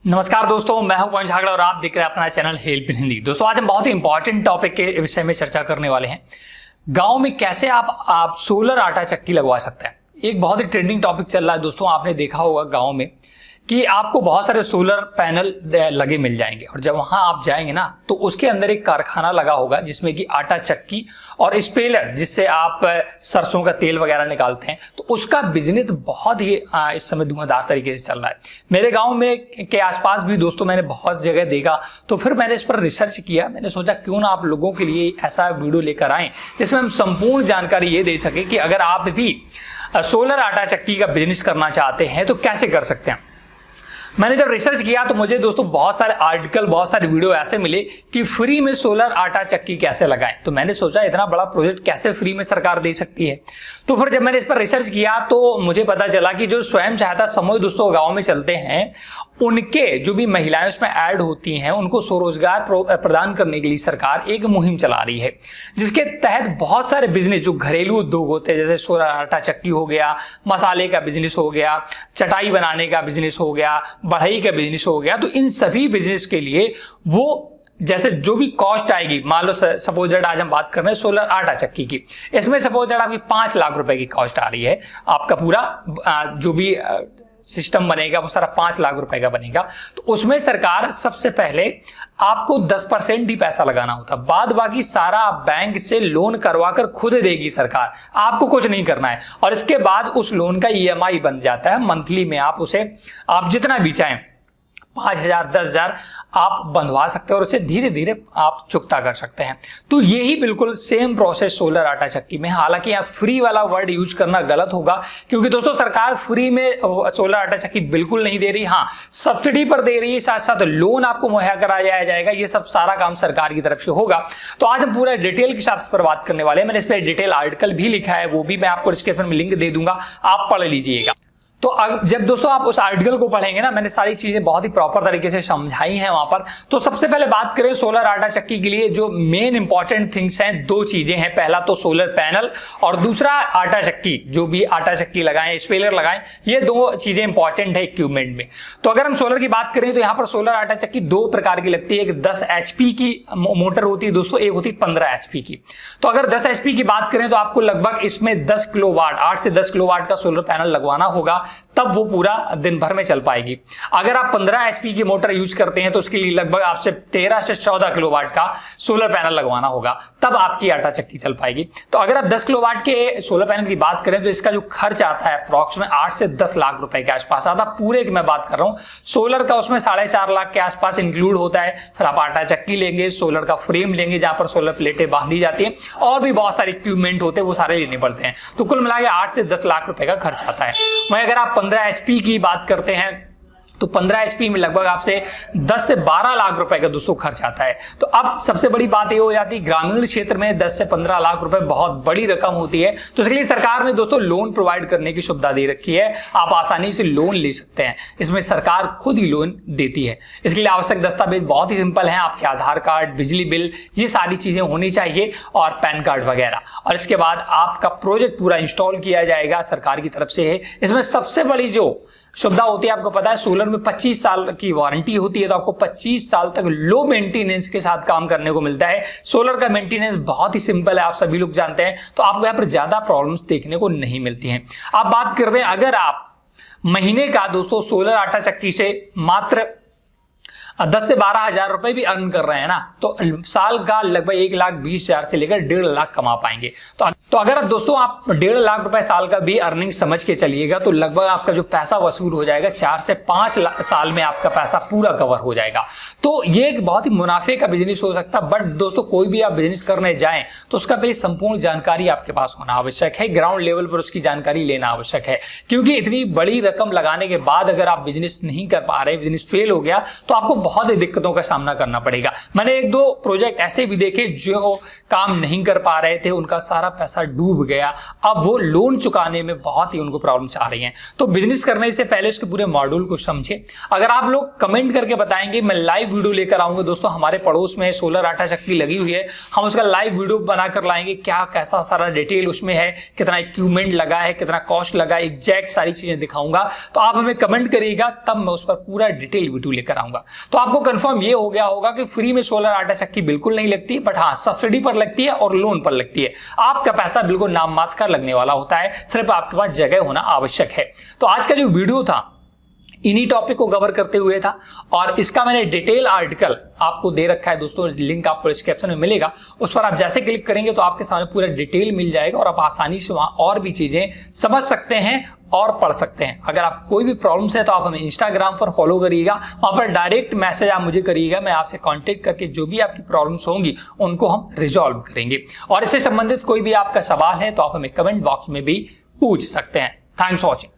नमस्कार दोस्तों, मैं हूं पवन झागड़ा और आप देख रहे हैं अपना चैनल हेल्प इन हिंदी। दोस्तों आज हम बहुत ही इंपॉर्टेंट टॉपिक के विषय में चर्चा करने वाले हैं। गांव में कैसे आप सोलर आटा चक्की लगवा सकते हैं। एक बहुत ही ट्रेंडिंग टॉपिक चल रहा है दोस्तों। आपने देखा होगा गांव में कि आपको बहुत सारे सोलर पैनल लगे मिल जाएंगे और जब वहां आप जाएंगे ना तो उसके अंदर एक कारखाना लगा होगा जिसमें कि आटा चक्की और स्पेलर जिससे आप सरसों का तेल वगैरह निकालते हैं, तो उसका बिजनेस बहुत ही इस समय धुआंधार तरीके से चल रहा है। मेरे गांव में के आसपास भी दोस्तों मैंने बहुत जगह देखा, तो फिर मैंने इस पर रिसर्च किया। मैंने सोचा क्यों ना आप लोगों के लिए ऐसा वीडियो लेकर आएं जिसमें हम संपूर्ण जानकारी ये दे सके कि अगर आप भी सोलर आटा चक्की का बिजनेस करना चाहते हैं तो कैसे कर सकते हैं। मैंने जब रिसर्च किया तो मुझे दोस्तों बहुत सारे आर्टिकल, बहुत सारे वीडियो ऐसे मिले कि फ्री में सोलर आटा चक्की कैसे लगाएं। तो मैंने सोचा इतना बड़ा प्रोजेक्ट कैसे फ्री में सरकार दे सकती है। तो फिर जब मैंने इस पर रिसर्च किया तो मुझे पता चला कि जो स्वयं सहायता समूह दोस्तों गांव में चलते हैं, उनके जो भी महिलाएं उसमें ऐड होती हैं, उनको स्वरोजगार प्रदान करने के लिए सरकार एक मुहिम चला रही है, जिसके तहत बहुत सारे बिजनेस जो घरेलू उद्योग होते हैं, जैसे सोलर आटा चक्की हो गया, मसाले का बिजनेस हो गया, चटाई बनाने का बिजनेस हो गया, बढ़ई का बिजनेस हो गया, तो इन सभी बिजनेस के लिए वो जैसे जो भी कॉस्ट आएगी, मान लो सपोज दैट आज हम बात कर रहे हैं सोलर आटा चक्की की, इसमें सपोज दैट आपकी 5 लाख रुपए की कॉस्ट आ रही है। आपका पूरा जो भी सिस्टम बनेगा वो सारा 5 लाख रुपए का बनेगा। तो उसमें सरकार सबसे पहले आपको 10% ही पैसा लगाना होता, बाद बाकी सारा आप बैंक से लोन करवा कर खुद देगी सरकार, आपको कुछ नहीं करना है। और इसके बाद उस लोन का EMI बन जाता है मंथली में। आप उसे आप जितना भी चाहें 5,000 10,000 आप बंधवा सकते हैं और उसे धीरे धीरे आप चुकता कर सकते हैं। तो यही बिल्कुल सेम प्रोसेस सोलर आटा चक्की में। हालांकि यहाँ फ्री वाला वर्ड यूज करना गलत होगा, क्योंकि दोस्तों सरकार फ्री में सोलर आटा चक्की बिल्कुल नहीं दे रही। हाँ, सब्सिडी पर दे रही है, साथ साथ लोन आपको मुहैया कराया जाएगा। ये सब सारा काम सरकार की तरफ से होगा। तो आज हम पूरा डिटेल के साथ इस पर बात करने वाले हैं। मैंने इस पर डिटेल आर्टिकल भी लिखा है, वो भी मैं आपको डिस्क्रिप्शन में लिंक दे दूंगा, आप पढ़ लीजिएगा। तो जब दोस्तों आप उस आर्टिकल को पढ़ेंगे ना, मैंने सारी चीजें बहुत ही प्रॉपर तरीके से समझाई हैं वहां पर। तो सबसे पहले बात करें सोलर आटा चक्की के लिए जो मेन इंपॉर्टेंट थिंग्स हैं, 2 चीजें हैं। पहला तो सोलर पैनल और दूसरा आटा चक्की। जो भी आटा चक्की लगाएं, स्पेलर लगाएं, ये 2 चीजें इंपॉर्टेंट है इक्विपमेंट में। तो अगर हम सोलर की बात करें तो यहाँ पर सोलर आटा चक्की 2 प्रकार की लगती है। एक 10 HP की मोटर होती है दोस्तों, एक होती है 15 HP की। तो अगर 10 HP की बात करें तो आपको लगभग इसमें 10 किलोवाट, 8 से 10 किलोवाट का सोलर पैनल लगवाना होगा, तब वो पूरा दिन भर में चल पाएगी। अगर आप 15 HP की मोटर यूज करते हैं तो उसके लिए लगभग आपसे 13 से 14 किलोवाट का सोलर पैनल लगवाना होगा, तब आपकी आटा चक्की चल पाएगी। तो अगर आप 10 किलोवाट के सोलर पैनल की बात करें तो इसका जो खर्च आता है अप्रॉक्स में 8 से 10 लाख रुपए के आसपास आता। पूरे की मैं बात कर रहा हूं, सोलर का उसमें 4.5 लाख के आसपास इंक्लूड होता है। फिर आप आटा चक्की लेंगे, सोलर का फ्रेम लेंगे जहां पर सोलर प्लेटें बांधी जाती हैं, और भी बहुत सारे इक्विपमेंट होते हैं, वो सारे लेने पड़ते हैं। तो कुल मिला के 8 से 10 लाख रुपए का खर्च आता है। वहीं अगर आप 15 HP की बात करते हैं तो 15 HP में लगभग आपसे 10 से 12 लाख रुपए का दोस्तों खर्च आता है। तो अब सबसे बड़ी बात ये हो जाती है, ग्रामीण क्षेत्र में 10 से 15 लाख रुपए बहुत बड़ी रकम होती है। तो इसके लिए सरकार ने दोस्तों लोन प्रोवाइड करने की सुविधा दे रखी है। आप आसानी से लोन ले सकते हैं, इसमें सरकार खुद ही लोन देती है। इसके लिए आवश्यक दस्तावेज बहुत ही सिंपल है, आपके आधार कार्ड, बिजली बिल, ये सारी चीजें होनी चाहिए, और पैन कार्ड वगैरह। और इसके बाद आपका प्रोजेक्ट पूरा इंस्टॉल किया जाएगा, सरकार की तरफ से है। इसमें सबसे बड़ी जो सुविधा होती है, आपको पता है सोलर में 25 साल की वारंटी होती है, तो आपको 25 साल तक लो मेंटेनेंस के साथ काम करने को मिलता है। सोलर का मेंटेनेंस बहुत ही सिंपल है, आप सभी लोग जानते हैं, तो आपको यहाँ पर ज्यादा प्रॉब्लम्स देखने को नहीं मिलती हैं। आप बात करते हैं, अगर आप महीने का दोस्तों सोलर आटा चक्की से मात्र 10 से 12 हजार रुपए भी अर्न कर रहे हैं ना, तो साल का लगभग 1,20,000 से लेकर 1.5 लाख कमा पाएंगे। तो अगर दोस्तों आप 1.5 लाख रुपए साल का भी अर्निंग समझ के चलिएगा, तो लगभग आपका जो पैसा वसूल हो जाएगा 4 से 5 साल में आपका पैसा पूरा कवर हो जाएगा। तो ये एक बहुत ही मुनाफे का बिजनेस हो सकता है। बट दोस्तों कोई भी आप बिजनेस करने जाएं तो उसका पहले संपूर्ण जानकारी आपके पास होना आवश्यक है, ग्राउंड लेवल पर उसकी जानकारी लेना आवश्यक है। क्योंकि इतनी बड़ी रकम लगाने के बाद अगर आप बिजनेस नहीं कर पा रहे, बिजनेस फेल हो गया, तो आपको बहुत ही दिक्कतों का सामना करना पड़ेगा। मैंने एक दो प्रोजेक्ट ऐसे भी देखे जो काम नहीं कर पा रहे थे, उनका सारा पैसा डूब गया, अब वो लोन चुकाने में बहुत ही उनको प्रॉब्लम्स आ रही हैं। तो बिजनेस करने से पहले उसके पूरे मॉड्यूल को समझे। अगर आप लोग कमेंट करके बताएंगे, मैं लाइव वीडियो लेकर आऊंगा। दोस्तों हमारे पड़ोस में सोलर आटा चक्की लगी हुई है, हम उसका लाइव वीडियो बनाकर लाएंगे, क्या कैसा सारा डिटेल उसमें है, कितना इक्विपमेंट लगा है, कितना कॉस्ट लगा है, एग्जैक्ट सारी चीजें दिखाऊंगा। तो आप हमें कमेंट करिएगा, तब मैं उस पर पूरा डिटेल वीडियो लेकर आऊंगा। तो आपको कंफर्म ये हो गया होगा कि फ्री में सोलर आटा चक्की बिल्कुल नहीं लगती, बट हाँ सब्सिडी पर लगती है और लोन पर लगती है। आपका पैसा बिल्कुल नाम मात्र का लगने वाला होता है, सिर्फ आपके पास जगह होना आवश्यक है। तो आज का जो वीडियो था इन्हीं टॉपिक को कवर करते हुए था, और इसका मैंने डिटेल आर्टिकल आपको दे रखा है दोस्तों, लिंक आपको डिस्क्रिप्शन में मिलेगा। उस पर आप जैसे क्लिक करेंगे तो आपके सामने पूरा डिटेल मिल जाएगा और आप आसानी से वहां और भी चीजें समझ सकते हैं और पढ़ सकते हैं। अगर आप कोई भी प्रॉब्लम्स है तो आप हमें इंस्टाग्राम पर फॉलो करिएगा, वहां पर डायरेक्ट मैसेज आप मुझे करिएगा, मैं आपसे कांटेक्ट करके जो भी आपकी प्रॉब्लम्स होंगी उनको हम रिजॉल्व करेंगे। और इससे संबंधित कोई भी आपका सवाल है तो आप हमें कमेंट बॉक्स में भी पूछ सकते हैं। Thanks for watching.